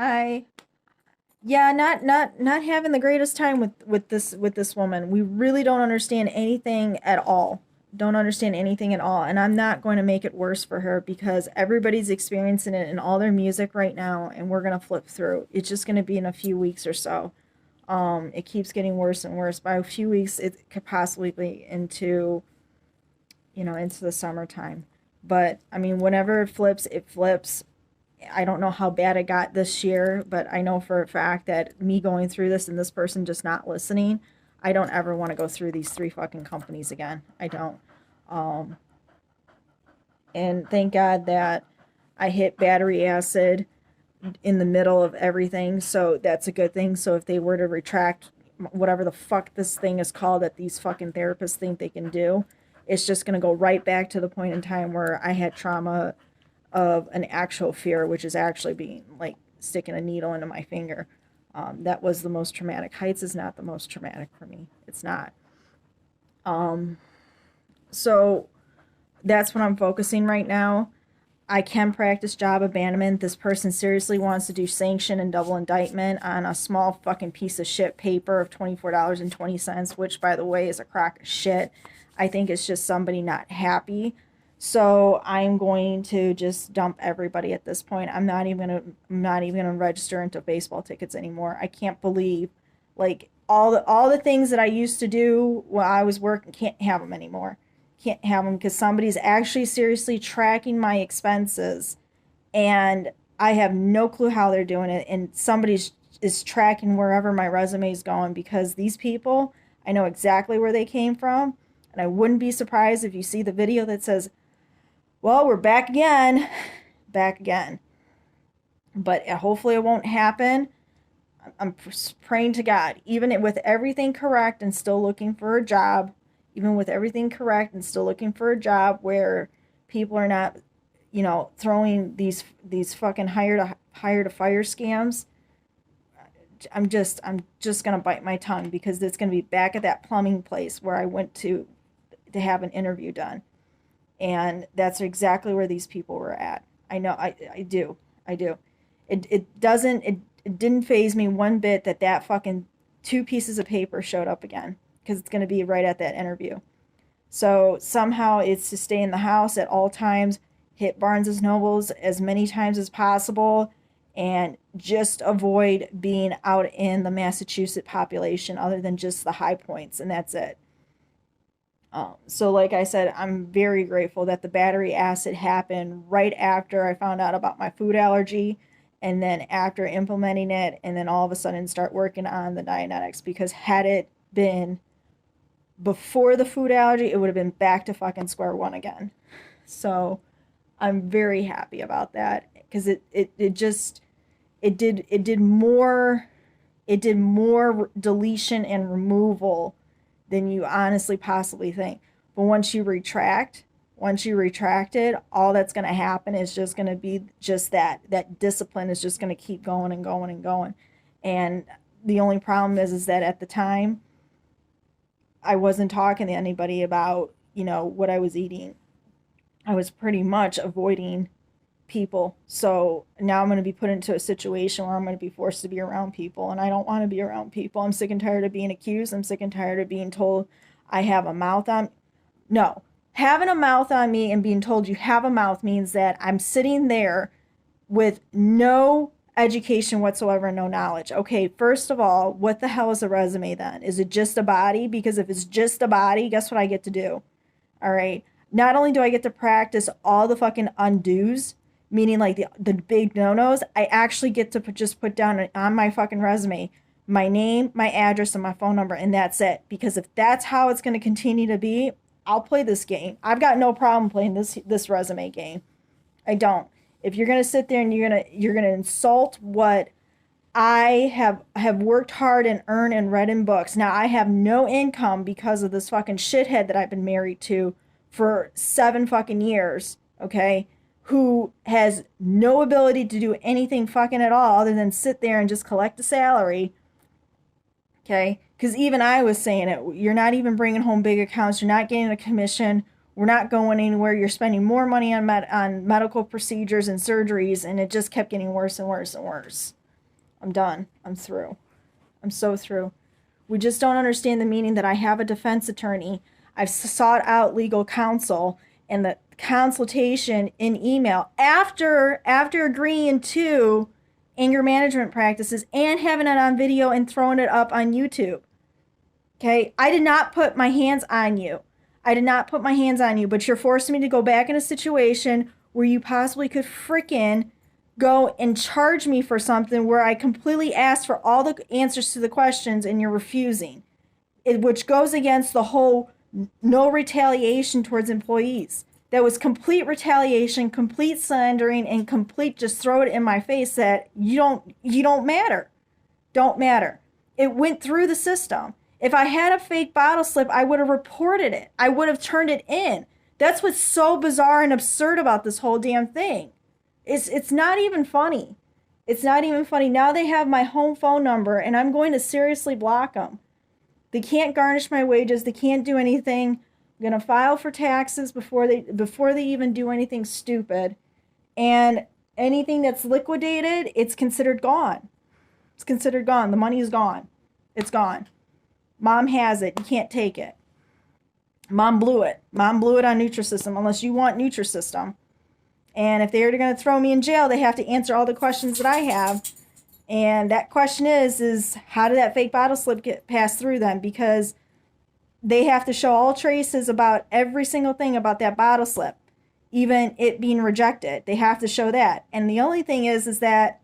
Hi. Yeah, not having the greatest time with this woman. We really don't understand anything at all. Don't understand anything at all. And I'm not going to make it worse for her because everybody's experiencing it in all their music right now, and we're gonna flip through. It's just gonna be in a few weeks or so. It keeps getting worse and worse. By a few weeks, it could possibly be into the summertime. But I mean, whenever it flips, it flips. I don't know how bad it got this year, but I know for a fact that me going through this and this person just not listening, I don't ever want to go through these three fucking companies again. I don't. Um, and thank God that I hit battery acid in the middle of everything, so that's a good thing. So if they were to retract whatever the fuck this thing is called that these fucking therapists think they can do, it's just going to go right back to the point in time where I had trauma of an actual fear, which is actually being like sticking a needle into my finger. That was the most traumatic. Heights is not the most traumatic for me. It's not. Um, so that's what I'm focusing right now. I can practice job abandonment. This person seriously wants to do sanction and double indictment on a small fucking piece of shit paper of $24.20, which, by the way, is a crock of shit. I think it's just somebody not happy. So I'm going to just dump everybody at this point. I'm not even gonna register into baseball tickets anymore. I can't believe, like, all the things that I used to do while I was working, can't have them anymore. Can't have them because somebody's actually seriously tracking my expenses, and I have no clue how they're doing it. And somebody's is tracking wherever my resume is going, because these people, I know exactly where they came from, and I wouldn't be surprised if you see the video that says, "Well, we're back again," back again. But hopefully it won't happen. I'm praying to God, even with everything correct and still looking for a job, even with everything correct and still looking for a job where people are not, throwing these fucking hire to fire scams. I'm just gonna bite my tongue because it's gonna be back at that plumbing place where I went to have an interview done, and that's exactly where these people were at. I know, I do. It didn't phase me one bit that fucking two pieces of paper showed up again, because it's going to be right at that interview. So somehow it's to stay in the house at all times, hit Barnes and Nobles as many times as possible, and just avoid being out in the Massachusetts population other than just the high points, and that's it. So like I said, I'm very grateful that the battery acid happened right after I found out about my food allergy, and then after implementing it, and then all of a sudden start working on the Dianetics, because had it been before the food allergy, it would have been back to fucking square one again. So I'm very happy about that, because it did more deletion and removal than you honestly possibly think. But once you retract it, all that's going to happen is just going to be just that discipline is just going to keep going and going and going. And the only problem is that at the time I wasn't talking to anybody about, what I was eating. I was pretty much avoiding people. So now I'm going to be put into a situation where I'm going to be forced to be around people, and I don't want to be around people. I'm sick and tired of being accused. I'm sick and tired of being told I have a mouth on. No, having a mouth on me and being told you have a mouth means that I'm sitting there with no education whatsoever, no knowledge. Okay, first of all, what the hell is a resume then? Is it just a body? Because if it's just a body, guess what I get to do? All right. Not only do I get to practice all the fucking undos, meaning like the big no-nos, I actually get to just put down on my fucking resume my name, my address, and my phone number, and that's it. Because if that's how it's going to continue to be, I'll play this game. I've got no problem playing this resume game. I don't. If you're going to sit there and you're gonna insult what I have worked hard and earned and read in books. Now I have no income because of this fucking shithead that I've been married to for 7 fucking years, okay? Who has no ability to do anything fucking at all other than sit there and just collect a salary, okay? Because even I was saying it, you're not even bringing home big accounts, you're not getting a commission, we're not going anywhere, you're spending more money on medical procedures and surgeries, and it just kept getting worse and worse and worse. I'm done. I'm through. I'm so through. We just don't understand the meaning that I have a defense attorney. I've sought out legal counsel, and the consultation in email after agreeing to anger management practices and having it on video and throwing it up on YouTube. Okay? I did not put my hands on you. I did not put my hands on you, but you're forcing me to go back in a situation where you possibly could frickin' go and charge me for something where I completely asked for all the answers to the questions and you're refusing. Which goes against the whole no retaliation towards employees. That was complete retaliation, complete slandering, and complete just throw it in my face that you don't matter. Don't matter. It went through the system. If I had a fake bottle slip, I would have reported it. I would have turned it in. That's what's so bizarre and absurd about this whole damn thing. It's not even funny. It's not even funny. Now they have my home phone number, and I'm going to seriously block them. They can't garnish my wages. They can't do anything. I'm going to file for taxes before they even do anything stupid. And anything that's liquidated, it's considered gone. It's considered gone. The money is gone. It's gone. Mom has it. You can't take it. Mom blew it. Mom blew it on Nutrisystem, unless you want Nutrisystem. And if they're going to throw me in jail, they have to answer all the questions that I have. And that question is how did that fake bottle slip get passed through them? Because they have to show all traces about every single thing about that bottle slip, even it being rejected. They have to show that. And the only thing is that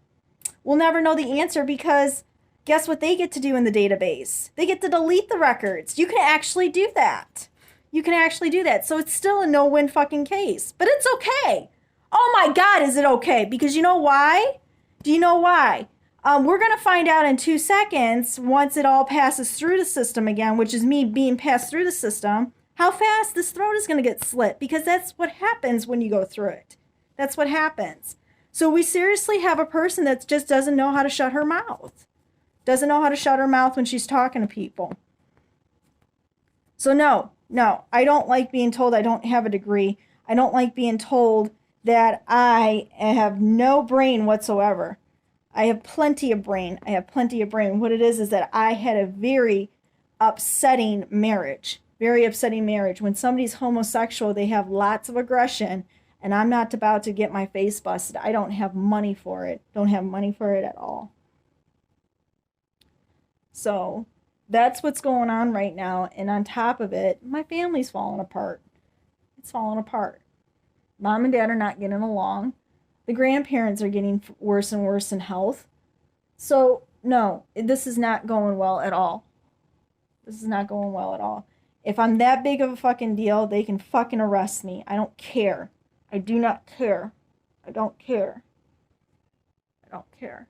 we'll never know the answer, because guess what they get to do in the database? They get to delete the records. You can actually do that. You can actually do that. So it's still a no-win fucking case. But it's okay. Oh my God, is it okay? Because you know why? Do you know why? We're going to find out in 2 seconds, once it all passes through the system again, which is me being passed through the system, how fast this throat is going to get slit. Because that's what happens when you go through it. That's what happens. So we seriously have a person that just doesn't know how to shut her mouth. Doesn't know how to shut her mouth when she's talking to people. So no, I don't like being told I don't have a degree. I don't like being told that I have no brain whatsoever. I have plenty of brain. What it is that I had a very upsetting marriage. Very upsetting marriage. When somebody's homosexual, they have lots of aggression, and I'm not about to get my face busted. I don't have money for it. Don't have money for it at all. So that's what's going on right now. And on top of it, my family's falling apart. It's falling apart. Mom and Dad are not getting along. The grandparents are getting worse and worse in health. So, no, this is not going well at all. This is not going well at all. If I'm that big of a fucking deal, they can fucking arrest me. I don't care. I do not care. I don't care. I don't care.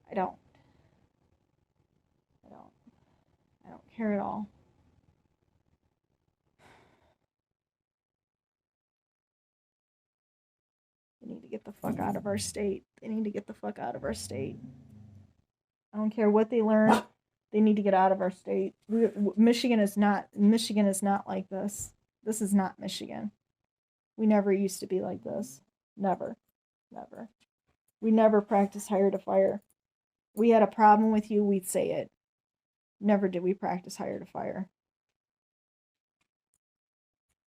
I don't. I don't care at all. They need to get the fuck out of our state. They need to get the fuck out of our state. I don't care what they learn. They need to get out of our state. Michigan is not like this. This is not Michigan. We never used to be like this. Never. Never. We never practiced hire to fire. We had a problem with you, we'd say it. Never did we practice hire to fire.